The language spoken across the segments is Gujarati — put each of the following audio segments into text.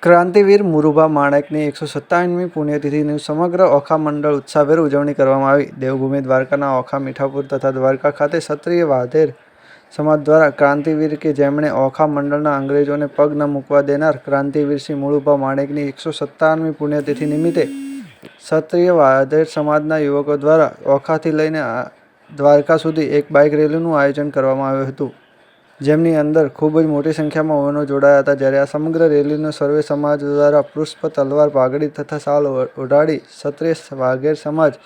ક્રાંતિવીર મુરુભા માણેકની 157મી પુણ્યતિથિની સમગ્ર ઓખા મંડળ ઉત્સાહભેર ઉજવણી કરવામાં આવી. દેવભૂમિ દ્વારકાના ઓખા, મીઠાપુર તથા દ્વારકા ખાતે ક્ષત્રિય વાધેર સમાજ દ્વારા ક્રાંતિવીર કે જેમણે ઓખા મંડળના અંગ્રેજોને પગ ન મૂકવા દેનાર ક્રાંતિવીર શ્રી મુરુભા માણેકની 157મી પુણ્યતિથિ નિમિત્તે ક્ષત્રિય વાધેર સમાજના યુવકો દ્વારા ઓખાથી લઈને દ્વારકા સુધી એક બાઇક રેલીનું આયોજન કરવામાં આવ્યું હતું, જેમની અંદર ખૂબ જ મોટી સંખ્યામાં યુવાનો જોડાયા હતા. જ્યારે આ સમગ્ર રેલીનું સર્વે સમાજ દ્વારા પુષ્પ, તલવાર, પાઘડી તથા શાલ ઓઢાડી ક્ષત્રિય વાઘેર સમાજ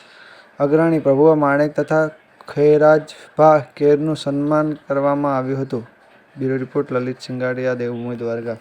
અગ્રણી પ્રભુભા માણેક તથા ખૈરાજભા કેરનું સન્માન કરવામાં આવ્યું હતું. Bureau report Lalit Singadia, Devbhumi Dwarka.